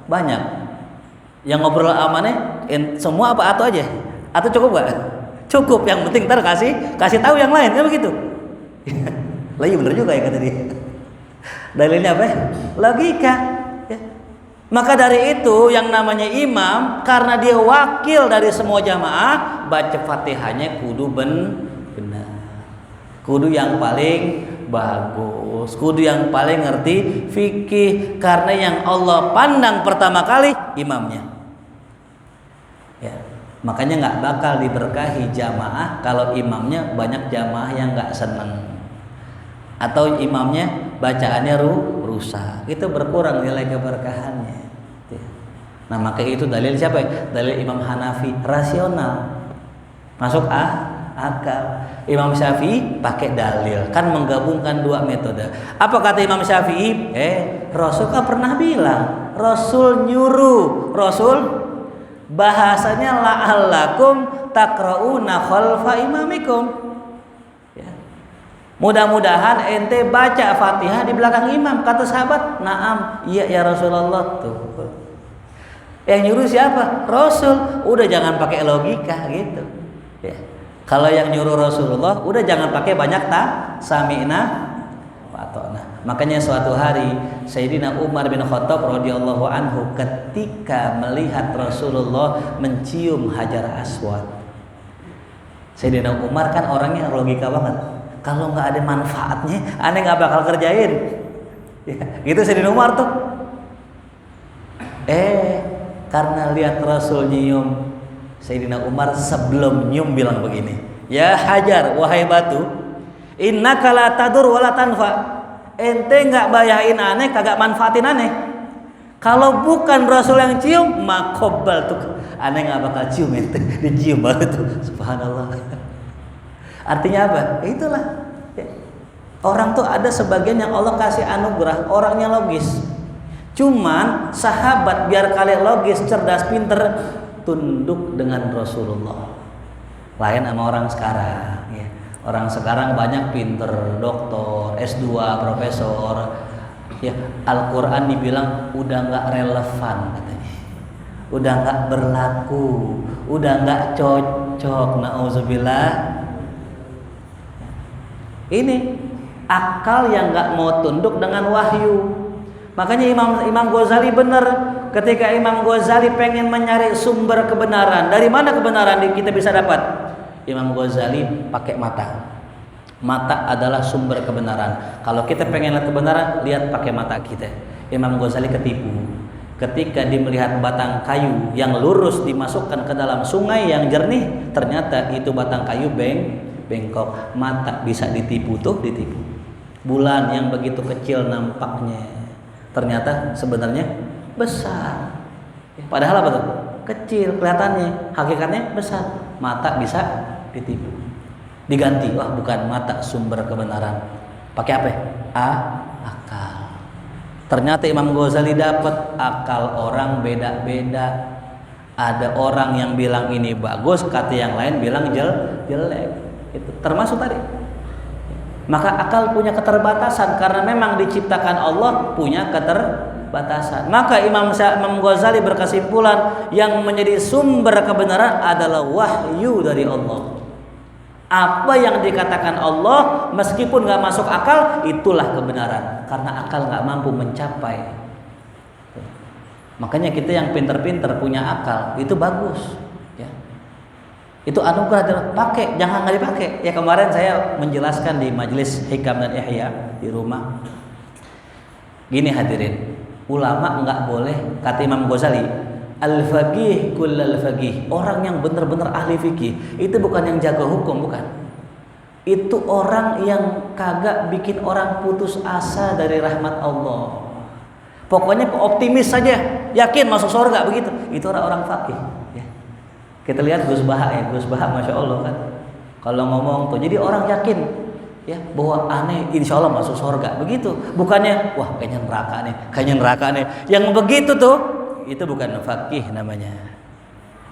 Banyak. Yang ngobrol amannya semua apa atau aja? Atau cukup gak? Cukup, yang penting ntar kasih tahu yang lain, kan begitu? Lah iya bener juga ya kata dia. Dalilnya apa? Logika. Ya. Maka dari itu yang namanya imam, karena dia wakil dari semua jamaah, baca Fatihahnya kudu benar. Kudu yang paling bagus, kudu yang paling ngerti fikih, karena yang Allah pandang pertama kali imamnya. Ya, makanya nggak bakal diberkahi jamaah kalau imamnya banyak jamaah yang nggak seneng, atau imamnya bacaannya rusak, itu berkurang nilai keberkahannya. Nah, maka itu dalil siapa? Dalil Imam Hanafi, rasional, masuk akal. Imam Syafi'i pakai dalil, kan menggabungkan dua metode. Apa kata Imam Syafi'i? Rasul kan pernah bilang, Rasul nyuruh, Rasul bahasanya la'allakum taqra'una khalfa imamikum. Ya. Mudah-mudahan ente baca Fatihah di belakang imam. Kata sahabat, "Na'am, iya ya Rasulullah." Tuh. Yang nyuruh siapa? Rasul. Udah jangan pakai logika gitu. Ya. Kalau yang nyuruh Rasulullah, udah jangan pakai banyak sami'na wa ata'na. Makanya suatu hari Sayyidina Umar bin Khattab radhiyallahu anhu ketika melihat Rasulullah mencium Hajar Aswad. Sayyidina Umar kan orangnya logika banget. Kalau nggak ada manfaatnya, aneh nggak bakal kerjain. Ya, gitu Sayyidina Umar tuh. Karena lihat Rasul nyium, Sayyidina Umar sebelum nyium bilang begini, "Ya Hajar, wahai batu, innaka la tadur wa la tanfa." Ente nggak bayain aneh, kagak manfaatin aneh. Kalau bukan Rasul yang cium, makobal tuh aneh nggak bakal cium ente, dicium banget tuh. Subhanallah. Artinya apa? Itulah. Orang tuh ada sebagian yang Allah kasih anugerah, orangnya logis. Cuman sahabat biar kalian logis, cerdas, pinter, tunduk dengan Rasulullah. Lain sama orang sekarang. Ya. Orang sekarang banyak pinter, doktor, S2, profesor. Ya, Al-Quran dibilang udah nggak relevan katanya, udah nggak berlaku, udah nggak cocok. Nauzubillah. Ini akal yang nggak mau tunduk dengan wahyu. Makanya Imam Ghazali benar ketika Imam Ghazali pengen mencari sumber kebenaran. Dari mana kebenaran kita bisa dapat? Imam Ghazali pakai mata. Mata adalah sumber kebenaran. Kalau kita pengen lihat kebenaran, lihat pakai mata kita. Imam Ghazali ketipu. Ketika dia melihat batang kayu yang lurus dimasukkan ke dalam sungai yang jernih, ternyata itu batang kayu bengkok. Mata bisa ditipu tuh, ditipu. Bulan yang begitu kecil nampaknya, ternyata sebenarnya besar. Padahal apa tuh? Kecil kelihatannya, hakikatnya besar. Mata bisa ditipu. Diganti, wah bukan mata sumber kebenaran. Pakai apa? Akal. Ternyata Imam Ghazali dapat akal orang beda-beda. Ada orang yang bilang ini bagus, kata yang lain bilang jelek. Itu termasuk tadi. Maka akal punya keterbatasan karena memang diciptakan Allah punya keterbatasan. Maka Imam Ghazali berkesimpulan yang menjadi sumber kebenaran adalah wahyu dari Allah. Apa yang dikatakan Allah meskipun nggak masuk akal, itulah kebenaran. Karena akal nggak mampu mencapai. Makanya kita yang pinter-pinter punya akal itu bagus. Ya. Itu anugerah adalah pakai, jangan nggak dipakai. Ya kemarin saya menjelaskan di majelis Hikam dan Ihya di rumah. Gini hadirin, ulama nggak boleh, kata Imam Ghazali, al-faqih kullal faqih, orang yang benar-benar ahli fikih itu bukan yang jaga hukum, bukan. Itu orang yang kagak bikin orang putus asa dari rahmat Allah. Pokoknya optimis saja, yakin masuk surga begitu. Itu orang-orang faqih. Ya. Kita lihat Gus Baha ya, Gus Baha masya Allah kan. Kalau ngomong tuh, jadi orang yakin ya bahwa aneh insya Allah masuk surga begitu. Bukannya wah kayaknya neraka nih. Yang begitu tuh itu bukan faqih namanya.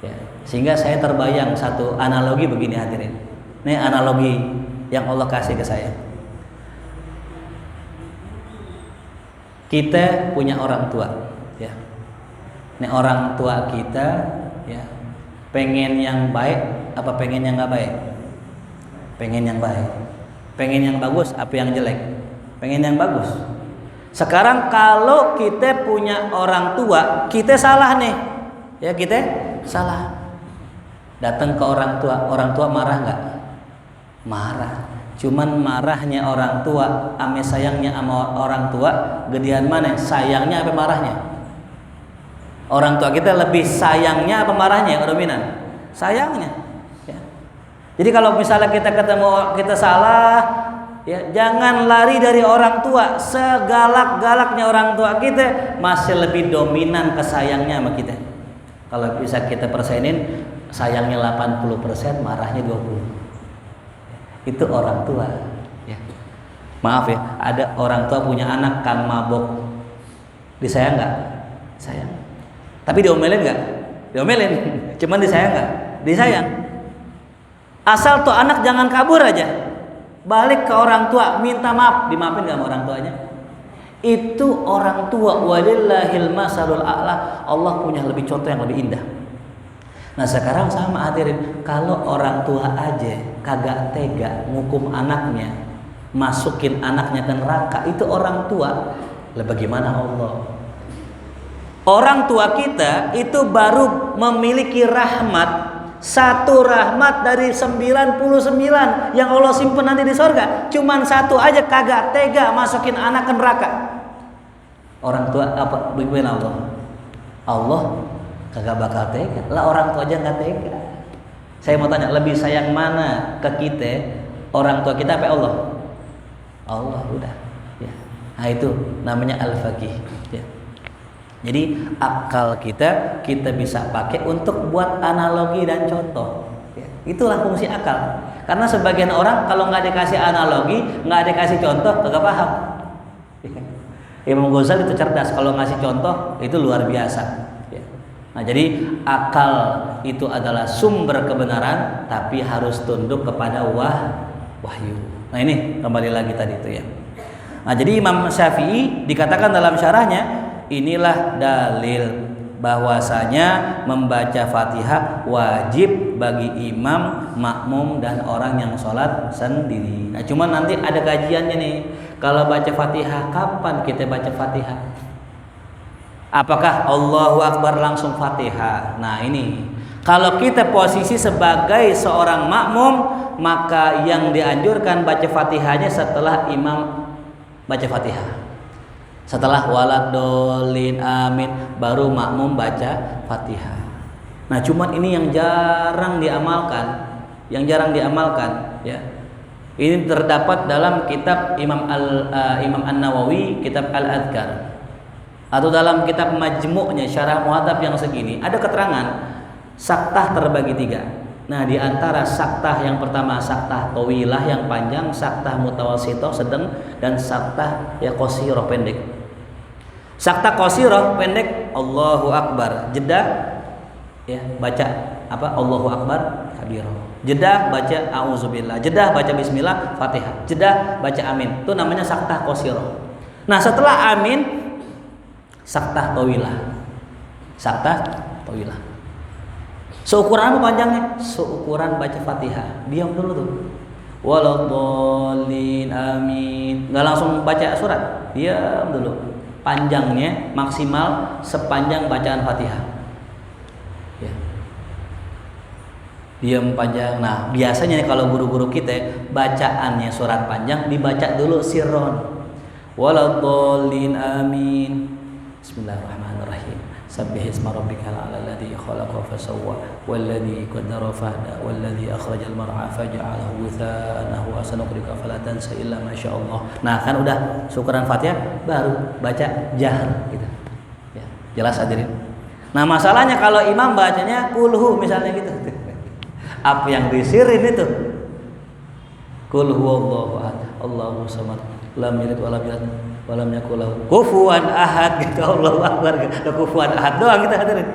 Ya. Sehingga saya terbayang satu analogi begini hadirin. Ini analogi yang Allah kasih ke saya. Kita punya orang tua, ya. Ini orang tua kita, ya. Pengen yang baik, apa pengen yang nggak baik? Pengen yang baik. Pengen yang bagus, apa yang jelek? Pengen yang bagus. Sekarang kalau kita punya orang tua, kita salah nih, ya kita salah. Datang ke orang tua marah nggak? Marah. Cuman marahnya orang tua, ame sayangnya sama orang tua, gedean mana? Sayangnya apa marahnya? Orang tua kita lebih sayangnya apa marahnya? Dominan? Sayangnya. Ya. Jadi kalau misalnya kita ketemu kita salah, ya jangan lari dari orang tua. Segalak-galaknya orang tua kita masih lebih dominan ke sayangnya sama kita. Kalau bisa kita persenin, sayangnya 80%, marahnya 20%. itu orang tua. Ya. Maaf ya, ada orang tua punya anak kang mabok, disayang nggak? Sayang. Tapi diomelin nggak? Diomelin. Cuman disayang nggak? Disayang. Asal tuh anak jangan kabur aja, balik ke orang tua, minta maaf, dimaafin nggak sama orang tuanya? Itu orang tua. Walillahil masalul a'la. Allah punya lebih contoh yang lebih indah. Nah sekarang sama hadirin, kalau orang tua aja kagak tega ngukum anaknya, masukin anaknya ke neraka, itu orang tua. Lah bagaimana Allah? Orang tua kita itu baru memiliki rahmat, satu rahmat dari 99 yang Allah simpen nanti di sorga. Cuman satu aja kagak tega masukin anak ke neraka. Orang tua apa? Bagaimana Allah? Allah kagak bakal tega. Lah orang tua aja nggak tega. Saya mau tanya, lebih sayang mana ke kita? Orang tua kita apa Allah? Allah udah. Ya. Nah itu namanya al-faqih. Ya. Jadi akal kita bisa pakai untuk buat analogi dan contoh. Ya. Itulah fungsi akal. Karena sebagian orang kalau nggak dikasih analogi, nggak dikasih contoh, kagak paham. Ya. Imam Ghazali itu cerdas, kalau ngasih contoh itu luar biasa. Nah, jadi akal itu adalah sumber kebenaran, tapi harus tunduk kepada wahyu. Nah, ini kembali lagi tadi itu ya. Nah, jadi Imam Syafi'i dikatakan dalam syarahnya, inilah dalil bahwasanya membaca Fatihah wajib bagi imam, makmum dan orang yang sholat sendiri. Nah, cuman nanti ada kajiannya nih. Kalau baca Fatihah, kapan kita baca Fatihah? Apakah Allahu Akbar langsung Fatihah? Nah ini, kalau kita posisi sebagai seorang makmum, maka yang dianjurkan baca Fatihahnya setelah imam baca Fatihah. Setelah waladolin amin, baru makmum baca Fatihah. Nah cuman ini yang jarang diamalkan, ya. Ini terdapat dalam kitab Imam An-Nawawi, kitab Al-Adhkar. Atau dalam kitab Majmu'nya Syarah Muhadzab yang segini ada keterangan saktah terbagi 3. Nah di antara saktah yang pertama saktah tawilah yang panjang, saktah mutawasithah sedang, dan saktah ya qasirah pendek. Saktah qasirah pendek Allahu Akbar, jeda ya baca apa Allahu Akbar kabira, jeda baca auzubillah, jeda baca bismillah Fatihah, jeda baca amin. Itu namanya saktah qasirah. Nah setelah amin saktah tawilah. Seukuran apa panjangnya? Seukuran baca Fatihah. Diam dulu tuh. Waladhdallin amin. Enggak langsung baca surat. Diam dulu. Panjangnya maksimal sepanjang bacaan Fatihah. Ya. Diam panjang. Nah, biasanya kalau guru-guru kita bacaannya surat panjang dibaca dulu sirron. Waladhdallin amin. Bismillahirrahmanirrahim. Sabbih isma rabbikal a'la alladzi khalaqa fasawwa walladzi qaddara fahda walladzi akhrajal mar'a faj'alahu ghutha'an ahwa sanuqrika fala tansa illa ma sya'allah. Nah, kan udah syukuran Fatihah baru baca jahar gitu. Ya, jelas hadirin. Nah, masalahnya kalau imam bacanya kulhu misalnya gitu. Apa yang disirin itu? Qul huwallahu ahad, Allahu samad, lam yalid wa lam yulad walam yakul lahu kufuwan ahad gitu. Allahu Akbar gitu. Kufuwan ahad doang kita hadirin.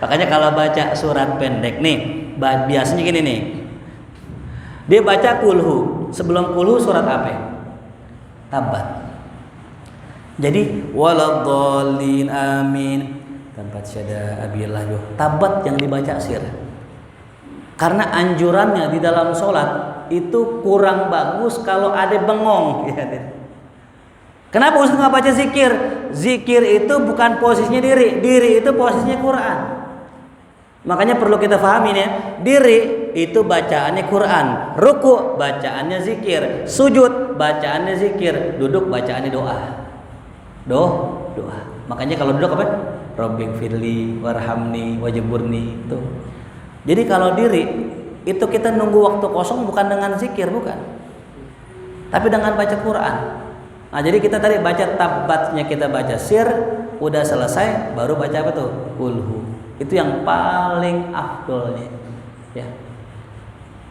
Makanya kalau baca surat pendek nih biasanya gini nih, dia baca kulhu, sebelum kulhu surat apa? Tabat. Jadi waladhdallin amin tanpa syada abillah tabat yang dibaca sir. Karena anjurannya di dalam sholat itu kurang bagus kalau ada bengong ya. Kenapa Ustaz nggak baca zikir? Zikir itu bukan posisinya diri itu posisinya Quran. Makanya perlu kita pahami ya, diri itu bacaannya Quran, ruku bacaannya zikir, sujud bacaannya zikir, duduk bacaannya doa. Doa. Makanya kalau duduk apa? Rabbighfirli warhamni wajburni itu. Jadi kalau diri itu kita nunggu waktu kosong bukan dengan zikir, bukan. Tapi dengan baca Quran. Nah, jadi kita tadi baca tabatnya kita baca sir, udah selesai baru baca apa tuh? Kulhu. Itu yang paling afdolnya. Ya.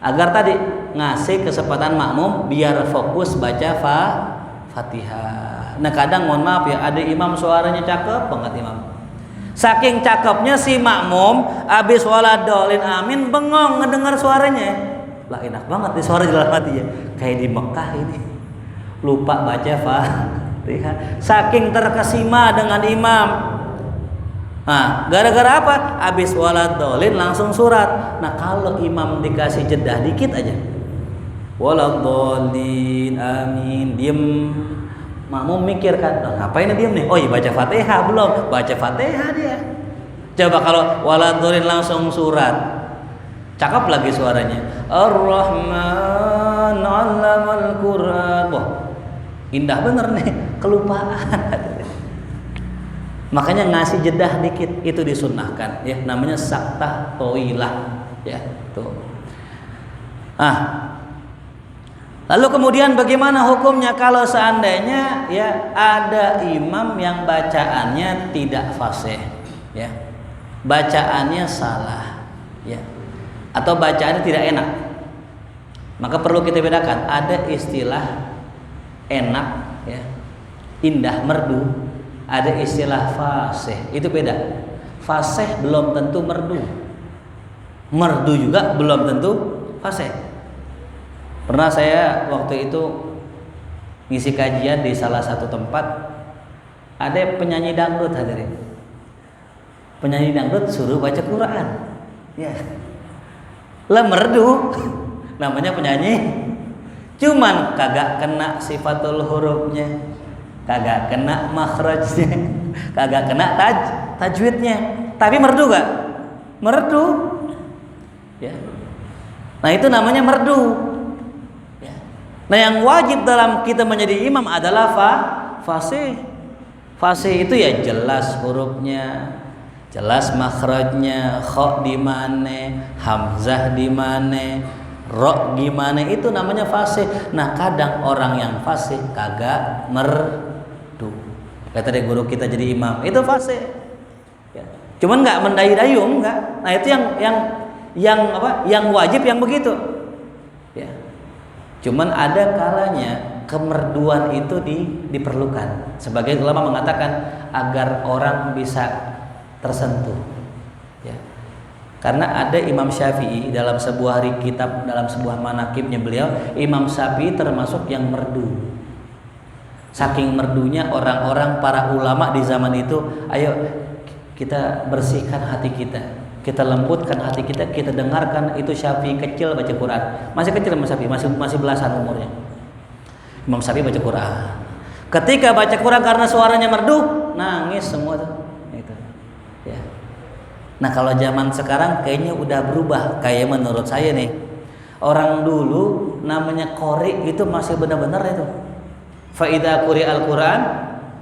Agar tadi ngasih kesempatan makmum biar fokus baca Fatihah. Nah kadang mohon maaf ya, ada imam suaranya cakep banget imam. Saking cakepnya si makmum abis waladolin amin bengong ngedengar suaranya. Lah enak banget nih suara dalam hati ya. Kayak di Mekah ini. Lupa baca Fatihah. Saking terkesima dengan imam. Nah, gara-gara apa? Abis waladolin langsung surat. Nah, kalau imam dikasih jeda dikit aja, waladolin, amin, diem. Makmum mikir kan, nah, ngapain diem nih? Oh iya baca Fatihah belum? Baca Fatihah dia. Coba kalau waladolin langsung surat, cakep lagi suaranya. Ar-Rahman 'allamal Qur'an. Wah, indah bener nih, kelupaan. Makanya ngasih jedah dikit itu disunnahkan ya, namanya saktah toilah ya tuh. Lalu kemudian bagaimana hukumnya kalau seandainya ya ada imam yang bacaannya tidak fasih ya, bacaannya salah ya, atau bacaannya tidak enak, maka perlu kita bedakan. Ada istilah enak ya, indah, merdu. Ada istilah fasih, itu beda. Fasih belum tentu merdu. Merdu juga belum tentu fasih. Pernah saya waktu itu ngisi kajian di salah satu tempat, ada penyanyi dangdut hadirin. Penyanyi dangdut suruh baca Quran. Ya. Lah merdu. Namanya penyanyi. Cuman kagak kena sifatul hurufnya, kagak kena makhrajnya, kagak kena tajwidnya, tapi merdu gak? Merdu ya. Nah itu namanya merdu ya. Nah yang wajib dalam kita menjadi imam adalah fasih. Fasih itu ya jelas hurufnya, jelas makhrajnya, kha di mana, hamzah di mana, ro gimana, itu namanya fasih. Nah kadang orang yang fasih kagak merdu. Kata dari guru kita jadi imam itu fasih ya. Cuman nggak mendayu-dayu, enggak. Nah itu yang wajib yang begitu ya. Cuman ada kalanya kemerduan itu diperlukan. Sebagai ulama mengatakan agar orang bisa tersentuh ya. Karena ada Imam Syafi'i dalam sebuah kitab, dalam sebuah manaqibnya beliau, Imam Syafi'i termasuk yang merdu. Saking merdunya orang-orang para ulama di zaman itu, ayo kita bersihkan hati kita, kita lembutkan hati kita, kita dengarkan itu Syafi'i kecil baca Quran. Masih kecil Imam Syafi'i, masih belasan umurnya. Imam Syafi'i baca Quran. Ketika baca Quran karena suaranya merdu, nangis semua tuh. Itu. Ya. Nah, kalau zaman sekarang kayaknya udah berubah. Kayak menurut saya nih, orang dulu namanya qori itu masih benar-benar itu. Fa idza quri'al Qur'an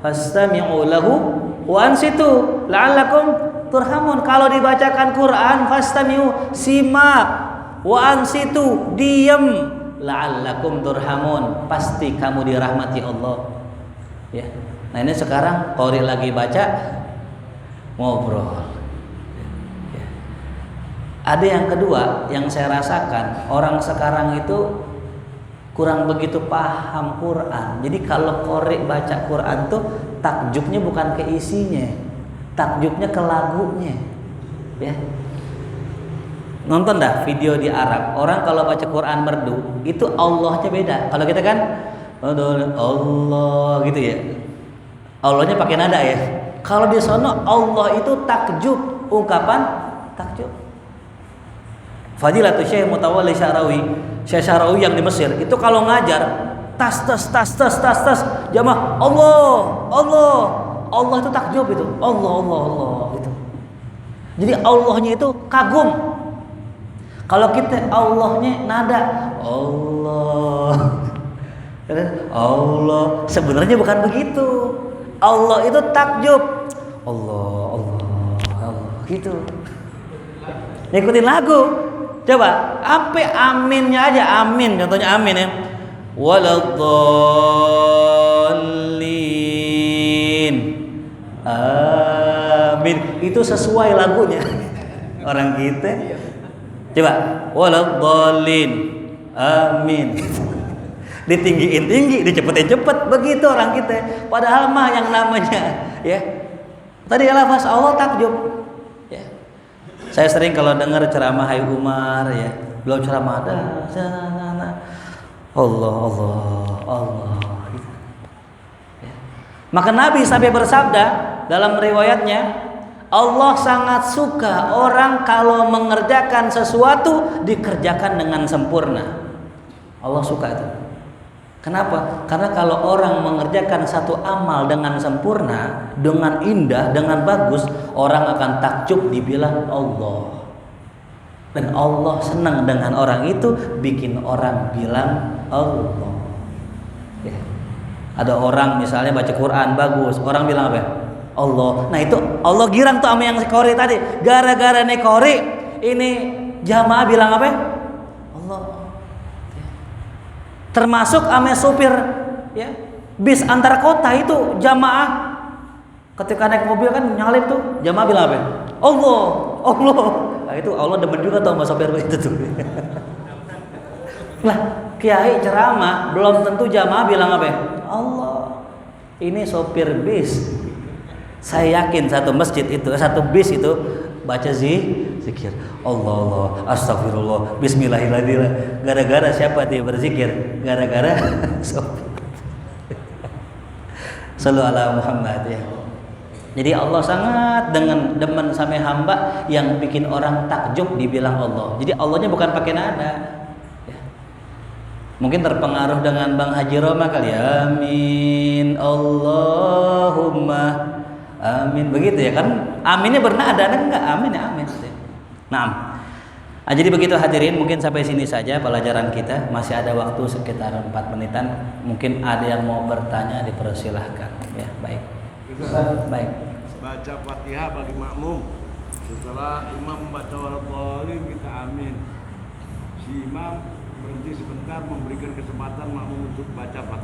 fastami'u lahu wa ansitu la'allakum turhamun. Kalau dibacakan Quran fastami'u, simak, wa ansitu, diam, la'allakum turhamun, pasti kamu dirahmati Allah. Ya. Nah, ini sekarang qori lagi baca ngobrol. Ya. Ada yang kedua yang saya rasakan, orang sekarang itu kurang begitu paham Quran. Jadi kalau qori baca Quran tuh takjubnya bukan ke isinya, takjubnya ke lagunya ya. Nonton dah video di Arab, orang kalau baca Quran merdu itu Allahnya beda. Kalau kita kan Allah gitu ya, Allahnya pakai nada ya. Kalau di sono Allah itu takjub, ungkapan takjub. Fadilatul Syekh Mutawalli Sya'rawi, Syekh Sya'rawi yang di Mesir itu kalau ngajar tas jamaah Allah itu takjub itu, Allah itu. Jadi Allahnya itu kagum. Kalau kita Allahnya nada Allah sebenarnya bukan begitu. Allah itu takjub, Allah gitu. Ngikutin lagu. Coba, sampai aminnya aja, amin, contohnya amin ya. Waladdallin. Amin. Itu sesuai lagunya. Orang kita Coba, waladhdallin. Amin. Ditinggiin tinggi, dicepetin cepet, begitu orang kita. Padahal mah yang namanya ya. Tadi lafaz Allah takjub. Ya. Saya sering kalau dengar ceramah Hai Umar ya, belum ceramah ada. Allah. Ya. Maka Nabi sampai bersabda dalam riwayatnya, Allah sangat suka orang kalau mengerjakan sesuatu dikerjakan dengan sempurna. Allah suka itu. Kenapa? Karena kalau orang mengerjakan satu amal dengan sempurna, dengan indah, dengan bagus, orang akan takjub dibilang Allah. Dan Allah senang dengan orang itu, bikin orang bilang Allah. Ya. Ada orang misalnya baca Quran bagus, orang bilang apa? Allah. Nah itu Allah girang tuh sama yang kori tadi. Gara-gara nih kori, ini jamaah bilang apa? Allah. Termasuk ame supir ya bis antar kota itu jamaah ketika naik mobil kan nyalip tuh jamaah bilang apa? Allah. Nah itu Allah demen juga tuh sama sopir itu tuh. Lah kiai ceramah belum tentu jamaah bilang apa? Allah. Ini sopir bis. Saya yakin satu masjid itu, satu bis itu baca zikir Allah, astagfirullah, bismillahirrahmanirrahim. Gara-gara siapa dia berzikir? Gara-gara sallu ala Muhammad ya. Jadi Allah sangat demen sama hamba yang bikin orang takjub dibilang Allah. Jadi Allahnya bukan pakai nada. Ya. Mungkin terpengaruh dengan Bang Haji Roma kali ya. Amin Allahumma amin, begitu ya kan? Aminnya bernada, enggak? Amin ya amin. Nah, jadi begitu hadirin, mungkin sampai sini saja pelajaran kita. Masih ada waktu sekitar 4 menitan. Mungkin ada yang mau bertanya, dipersilahkan. Ya, baik. Baik. Baca Fatihah bagi makmum. Setelah imam membaca waladhdallin kita amin. Si imam berhenti sebentar memberikan kesempatan makmum untuk baca Fatihah.